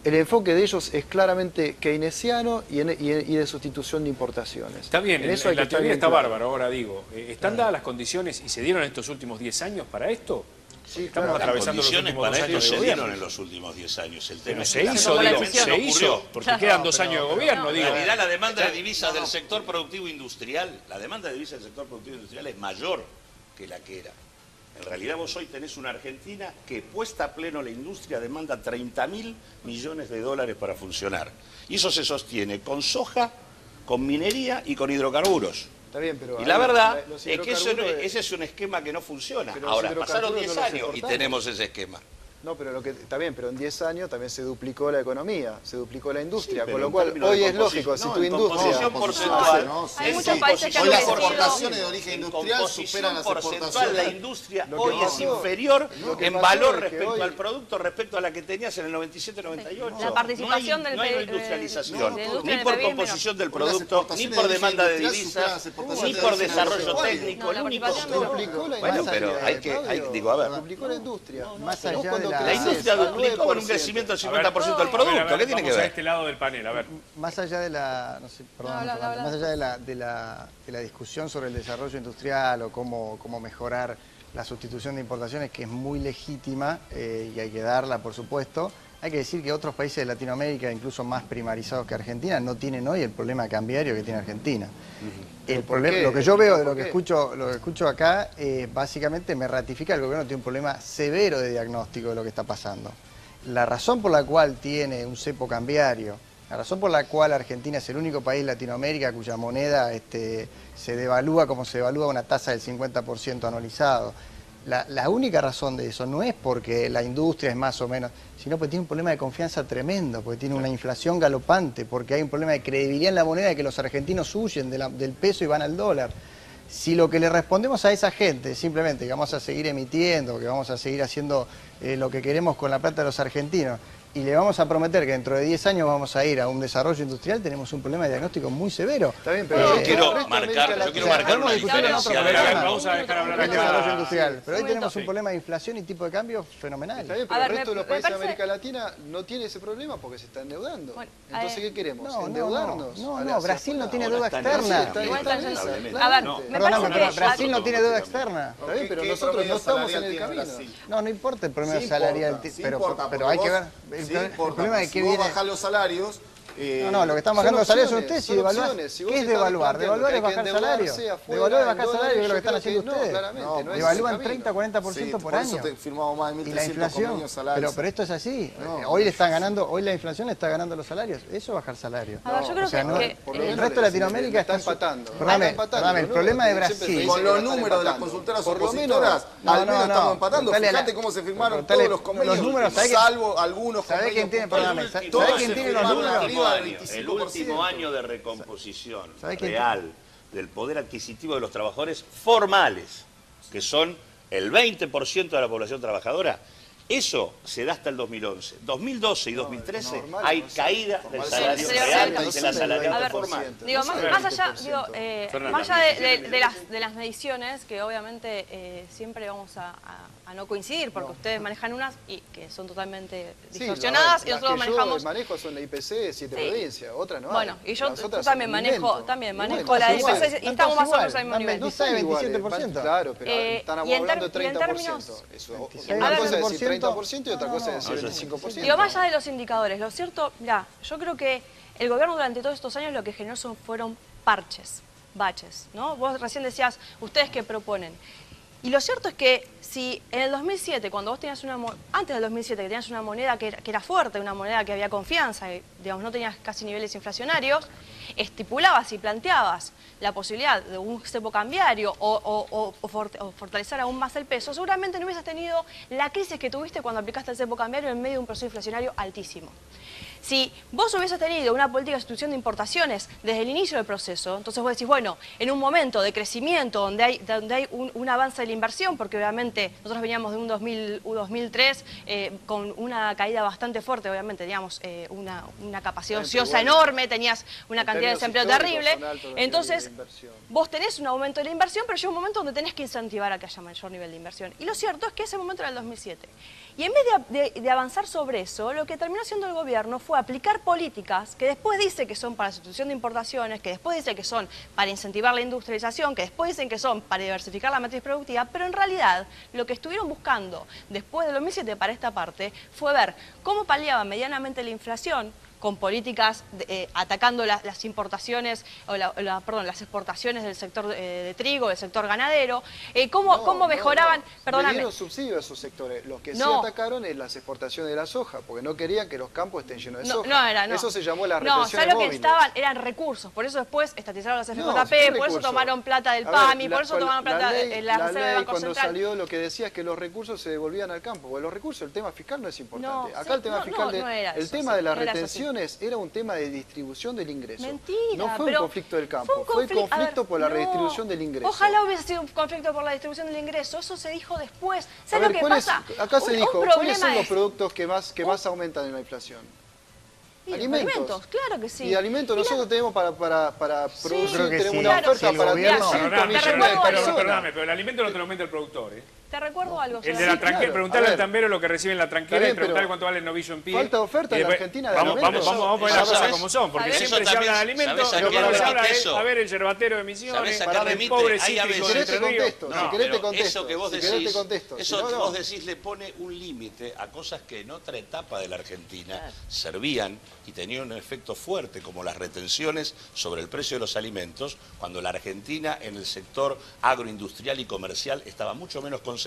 El enfoque de ellos es claramente keynesiano y de sustitución de importaciones. Está bien, en eso hay la que estar teoría bien está claro. bárbaro, ahora digo. ¿Están dadas las condiciones y se dieron estos últimos 10 años para esto? Sí, Estamos claro. Las atravesando los condiciones últimos 2 para ello años de se gobierno. dieron en los últimos 10 años. El tema Pero es se que hizo, la digo, decisión se hizo, porque quedan 2 años de gobierno, digo. En realidad la demanda de divisas del sector productivo industrial, la demanda de divisas del sector productivo industrial es mayor que la que era. En realidad vos hoy tenés una Argentina que, puesta a pleno la industria, demanda 30.000 millones de dólares para funcionar. Y eso se sostiene con soja, con minería y con hidrocarburos. Está bien, pero Y la verdad los es que hidrocarburos ese es un esquema que no funciona. Pero los Ahora, pasaron hidrocarburos 10 no los años y exportamos. tenemos ese esquema. No, pero está bien, pero en 10 años también se duplicó la economía, se duplicó la industria, Sí, con pero lo en cual términos hoy de es lógico, si no, tu en industria... composición porcentual, no, Hay sí, muchos sí. países que han Hoy las crecido. exportaciones de origen En industrial composición superan las porcentual, exportaciones. la industria Lo que hoy es pasó- inferior lo que en pasó valor es que respecto hoy- al producto, respecto a la que tenías en el 97-98. La participación no hay del industrialización, de industria ni en el por PIB es composición del Hoy las producto, ni exportaciones por de origen demanda de industrial superan divisas, las exportaciones ni de por origen desarrollo agropecuario. técnico. No, El la único participación Se duplicó la Bueno, industria, pero hay que, Claudio, digo, a ver. duplicó la industria. Más Pero allá cuando de la- La creces industria al duplicó con un 9%, crecimiento del A ver, 50% del a producto. ver, ¿Qué tiene que vamos a ver? este lado del panel, a ver. Más allá de la, no sé, perdón, No, habla, Fernando, habla. más allá de la discusión sobre el desarrollo industrial o cómo mejorar la sustitución de importaciones, que es muy legítima y hay que darla, por supuesto, hay que decir que otros países de Latinoamérica, incluso más primarizados que Argentina, no tienen hoy el problema cambiario que tiene Argentina. El ¿Por problema, qué? lo que yo veo de ¿Por lo que qué? escucho acá, básicamente me ratifica que el gobierno tiene un problema severo de diagnóstico de lo que está pasando. La razón por la cual tiene un cepo cambiario, la razón por la cual Argentina es el único país de Latinoamérica cuya moneda se devalúa como se devalúa una tasa del 50% anualizado. La única razón de eso no es porque la industria es más o menos, sino porque tiene un problema de confianza tremendo, porque tiene una inflación galopante, porque hay un problema de credibilidad en la moneda, de que los argentinos huyen del peso y van al dólar. Si lo que le respondemos a esa gente es simplemente que vamos a seguir emitiendo, que vamos a seguir haciendo lo que queremos con la plata de los argentinos, y le vamos a prometer que dentro de 10 años vamos a ir a un desarrollo industrial, tenemos un problema de diagnóstico muy severo. Está bien, pero Yo quiero el resto de marcar América O sea, una podemos discutir en otro diferencia. A ver, programa. vamos a dejar hablar El acá. desarrollo industrial. Pero hoy Un tenemos momento. un problema de inflación y tipo de cambio fenomenal. Está bien, A pero ver, el resto de los me países de parece- América Latina no tiene ese problema porque se está endeudando. Bueno, Entonces, ¿qué queremos? No, ¿Endeudarnos? no, Brasil no tiene deuda Ahora están externa. haciendo- Igual está están- bien, A ver, No, me Perdóname, parece pero que Brasil no tiene deuda externa. Está bien, pero ¿Qué nosotros no promedio estamos en el salarial tiene camino. Brasil? No, no importa el promedio Sí salarial, importa, sí pero importa, hay porque que ver. vos- El, sí el importa, problema es que si vos viene. bajás los salarios... No, lo que están son bajando los salarios son opciones, ustedes. Si son devaluás, opciones. Si vos ¿qué es estás devaluar? planteando Devaluar que es hay que bajar salario. endeudarse afuera Devaluar es del bajar dólar, salario, que es lo yo que están creo haciendo que no, ustedes. claramente, no es ese Devalúan camino. 30-40% por año. Por eso firmamos más de Y la 1.300 inflación, convenios salarios. pero esto es así. No. Hoy le están ganando, hoy la inflación le está ganando los salarios. Eso es bajar salario. A ver, yo creo O sea, que- no- que- por lo el menos resto de le Latinoamérica está está empatando. Perdóname, Está empatando, perdóname, el ¿no? problema de Siempre se Brasil. dice Con que los están números de las empatando. consultoras Por lo opositoras, menos- al menos estamos empatando. Preguntale a la- Fíjate cómo se firmaron preguntale- todos los convenios, los números, ¿sabe que- salvo algunos ¿sabe convenios quién tiene? puntuales. Perdóname, ¿sabe Todos quién se tiene los firmaron números? arriba del El 25%. último año de recomposición ¿Sabe quién real del poder adquisitivo de los trabajadores formales, que son el 20% de la población trabajadora, eso se da hasta el 2011. 2012 y 2013 normal, hay no sé. caída del Normal, salario sí, real sí, y sí, de la sí, salarial a ver, formal. Digo, más allá, digo, Fernanda. más allá de las mediciones, que obviamente siempre vamos a no coincidir, porque ustedes manejan unas y que son totalmente Sí, distorsionadas y las nosotros que yo manejamos... manejo son la IPC, 7 Sí. provincias, otras no hay. Bueno, y yo Las otras también son un manejo, invento. también Y manejo bueno, la igual. IPC y estamos más o menos al mismo nivel. No están iguales, 27%. claro, pero estamos y en hablando de y en 30%. términos- Eso, 26, una cosa es decir 30%, 30% y otra cosa es decir no, 25%. Digo, más allá de los indicadores, lo cierto, mira, yo creo que el gobierno durante todos estos años lo que generó fueron parches, baches, ¿no? Vos recién decías, ¿ustedes qué proponen? Y lo cierto es que si en el 2007, cuando vos tenías antes del 2007, que tenías una moneda que era fuerte, una moneda que había confianza, que, digamos, no tenías casi niveles inflacionarios, estipulabas y planteabas la posibilidad de un cepo cambiario o fortalecer aún más el peso, seguramente no hubieses tenido la crisis que tuviste cuando aplicaste el cepo cambiario en medio de un proceso inflacionario altísimo. Si vos hubieses tenido una política de sustitución de importaciones desde el inicio del proceso, entonces vos decís, bueno, en un momento de crecimiento donde hay un avance de la inversión, porque obviamente nosotros veníamos de un 2003 con una caída bastante fuerte, obviamente teníamos una capacidad ociosa enorme, tenías una cantidad de desempleo terrible, entonces vos tenés un aumento de la inversión, pero llega un momento donde tenés que incentivar a que haya mayor nivel de inversión. Y lo cierto es que ese momento era el 2007. Y en vez de avanzar sobre eso, lo que terminó haciendo el gobierno fue aplicar políticas que después dice que son para la sustitución de importaciones, que después dice que son para incentivar la industrialización, que después dicen que son para diversificar la matriz productiva, pero en realidad lo que estuvieron buscando después del 2007 para esta parte fue ver cómo paliaban medianamente la inflación, con políticas atacando las importaciones, perdón, las exportaciones del sector de trigo, del sector ganadero, cómo mejoraban, perdóname. Le dieron subsidio a esos sectores. Los que sí atacaron es las exportaciones de la soja, porque no querían que los campos estén llenos de soja. Eso se llamó las retenciones móviles. No, lo que necesitaban eran recursos, por eso después estatizaron las FJP, por eso tomaron plata del PAMI, por eso tomaron plata de la Reserva del Banco cuando Central. Salió lo que decía es que los recursos se devolvían al campo, porque los recursos, el tema fiscal no es importante. Acá el tema fiscal, el tema de la retención era un tema de distribución del ingreso. Mentira, no fue un conflicto del campo, fue conflicto por la redistribución del ingreso. Ojalá hubiese sido un conflicto por la distribución del ingreso, eso se dijo después. ¿Sabes lo que pasa? Acá se dijo, ¿cuáles son los productos que más aumentan en la inflación? Alimentos, claro que sí. Y alimentos nosotros tenemos para producir, tenemos sí, una oferta el para gobierno... 5 millones de personas. Perdóname, pero el alimento no te lo aumenta el productor, ¿eh? Te recuerdo algo. El de la tranquera, preguntarle al tambero lo que recibe en la tranquera y preguntarle cuánto vale el novillo en pie. Falta oferta en la Argentina de alimentos. Vamos a poner las cosas como son, porque siempre se habla de alimentos, lo que se habla es, a ver, el yerbatero de Misiones, el pobre cítrico de Entre Ríos. Si querés te contesto. Eso que vos decís le pone un límite a cosas que en otra etapa de la Argentina servían y tenían un efecto fuerte, como las retenciones sobre el precio de los alimentos, cuando la Argentina en el sector agroindustrial y comercial estaba mucho menos concentrada.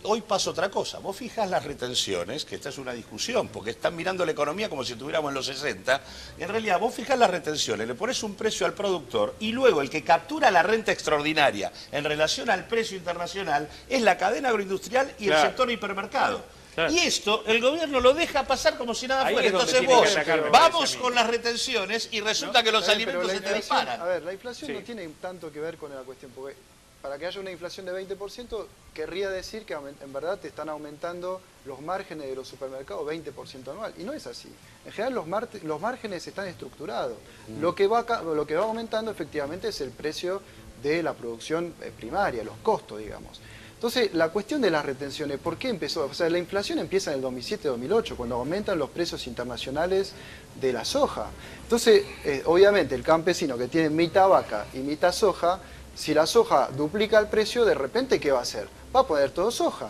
Hoy pasa otra cosa. Vos fijás las retenciones, que esta es una discusión, porque están mirando la economía como si estuviéramos en los 60, y en realidad vos fijás las retenciones, le pones un precio al productor, y luego el que captura la renta extraordinaria en relación al precio internacional es la cadena agroindustrial y el sector hipermercado. Claro. Y esto, el gobierno lo deja pasar como si nada fuera. Entonces vos, vamos con las retenciones y resulta que los alimentos se te disparan. A ver, la inflación no tiene tanto que ver con la cuestión, porque para que haya una inflación de 20%, querría decir que en verdad te están aumentando los márgenes de los supermercados 20% anual. Y no es así. En general los márgenes están estructurados. Lo que va aumentando efectivamente es el precio de la producción primaria, los costos, digamos. Entonces, la cuestión de las retenciones, ¿por qué empezó? O sea, la inflación empieza en el 2007-2008, cuando aumentan los precios internacionales de la soja. Entonces, obviamente, el campesino que tiene mitad vaca y mitad soja, si la soja duplica el precio, de repente, ¿qué va a hacer? Va a poner todo soja.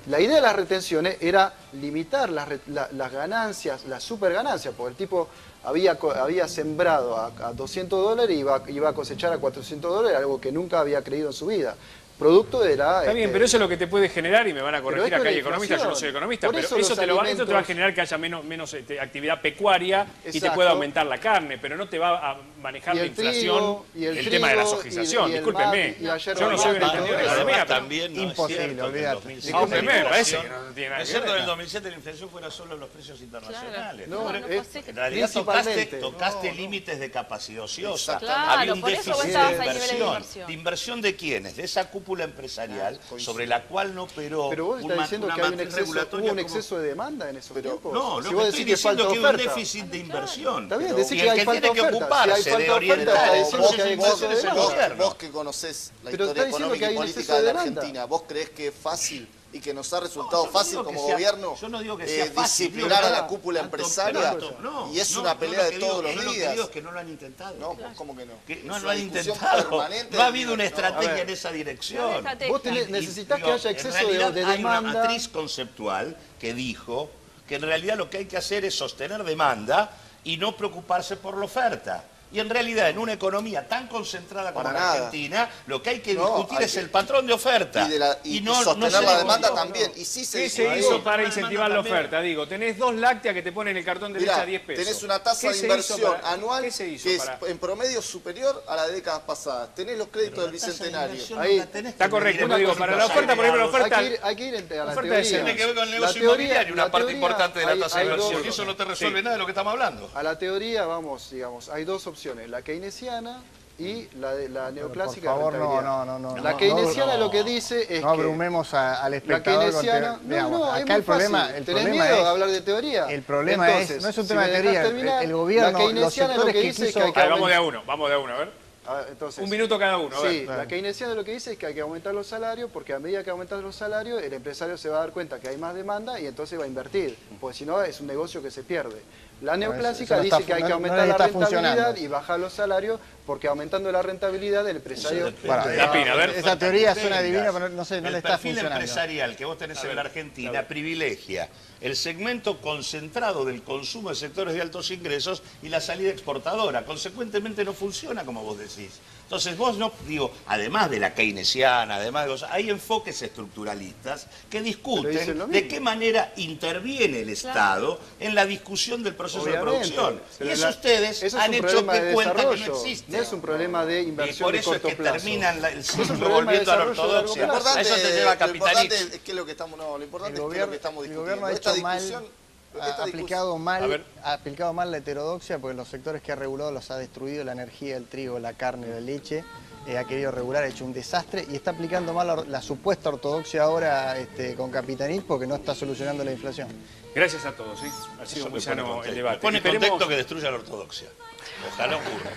La idea de las retenciones era limitar las ganancias, las superganancias, porque el tipo había sembrado a $200 y iba a cosechar a $400, algo que nunca había creído en su vida. Producto de la... Está bien, pero eso es lo que te puede generar, y me van a corregir acá hay economistas, yo no soy economista, pero eso te va a generar que haya menos actividad pecuaria. Exacto. Y te puede aumentar la carne, pero no te va a manejar la inflación, el tema de la sojización. Discúlpenme, yo no soy un entendido de economía, también imposible, olvídate. Discúlpenme, me parece que no tiene nada que ver. Es cierto que en el 2007 la inflación fuera solo los precios internacionales. En realidad tocaste límites de capacidad ociosa. Había un déficit de inversión. ¿De quiénes? De esa cúpula empresarial sobre la cual no operó. Pero vos estás diciendo que hubo un exceso de demanda en esos tiempos. No, lo que estoy diciendo es que hubo un déficit de inversión. Está bien, decir y que el hay que falta tiene que oferta. ocuparse de orientar Vos que conocés la historia económica y política de la Argentina, ¿vos creés que es fácil y que nos ha resultado fácil como gobierno disciplinar a la cúpula empresaria? Y es una pelea de todos los días. Yo lo que digo es que no lo han intentado. No, ¿cómo que no? No lo han intentado. No ha habido una estrategia en esa dirección. Vos necesitas que haya exceso de demanda. Hay una matriz conceptual que dijo que en realidad lo que hay que hacer es sostener demanda y no preocuparse por la oferta. Y en realidad, en una economía tan concentrada como Para la nada. Argentina, lo que hay que No, discutir hay es que- el patrón de oferta. Y no sostener se la le- demanda no, también. Y sí ¿Qué se discutió. hizo para La incentivar la demanda también. oferta? Digo, tenés 2 lácteas que te ponen el cartón de leche Mirá, a 10 pesos. tenés una tasa ¿Qué de se hizo inversión para- anual ¿Qué se hizo que es para...? en promedio superior a la de décadas pasadas. Tenés los créditos del Bicentenario. Ahí- Está correcto, no digo, para la oferta, por ejemplo, la oferta... Hay que ir a la oferta de teoría. servicios. Tiene que ver con el La negocio teoría- inmobiliario, una la parte teoría, importante de la tasa de hay inversión. dos- Eso no te resuelve Sí. nada de lo que estamos hablando. A la teoría, vamos, digamos, hay dos opciones, la keynesiana y la neoclásica. Por favor, de rentabilidad. no. La keynesiana lo que dice es No que abrumemos al la espectador con keynesiana... digamos, es acá muy el problema, fácil. el ¿Tenés problema miedo es, de hablar de teoría? el problema Entonces, no es un si tema me de dejás teoría, terminar, el gobierno, la los keynesiana sectores lo que que dice es quiso... que hay que A ver, vamos de a uno, a ver. Entonces, Un minuto cada uno, a ver. Sí, la keynesiana lo que dice es que hay que aumentar los salarios porque a medida que aumentas los salarios el empresario se va a dar cuenta que hay más demanda y entonces va a invertir, porque si no es un negocio que se pierde. La neoclásica eso no dice está que hay que no aumentar les la está rentabilidad funcionando. y bajar los salarios porque aumentando la rentabilidad el empresario... Bueno, Espina, a ver. esa teoría suena divina, pero no sé, no el le está perfil funcionando. empresarial que vos tenés en la Argentina privilegia el segmento concentrado del consumo de sectores de altos ingresos y la salida exportadora. Consecuentemente no funciona como vos decís. Entonces vos no, digo, además de la keynesiana, además de cosas, hay enfoques estructuralistas que Pero dicen discuten lo de mismo. qué manera interviene el Estado en la discusión del proceso de producción. Y pero eso ustedes eso es han un hecho problema que de cuenta que no desarrollo, existe. no es un problema de Y inversión por de eso es corto que plazo. terminan el un ciclo problema de volviendo a la desarrollo de largo ortodoxia. Lo importante, A eso te lleva lo importante Capitanich. es que es lo que estamos, no, lo importante El es que es lo que estamos el discutiendo. gobierno ha Esta hecho mal, discusión, ha esta aplicado A ver. mal la heterodoxia porque los sectores que ha regulado los ha destruido, la energía, el trigo, la carne, la leche, ha querido regular, ha hecho un desastre y está aplicando mal la supuesta ortodoxia ahora con Capitanich porque no está solucionando la inflación. Gracias a todos, ¿sí? Ha sido Eso muy me pone sano el contento. debate. Me pone Esperemos- contento que destruya la ortodoxia. Ojalá ocurra.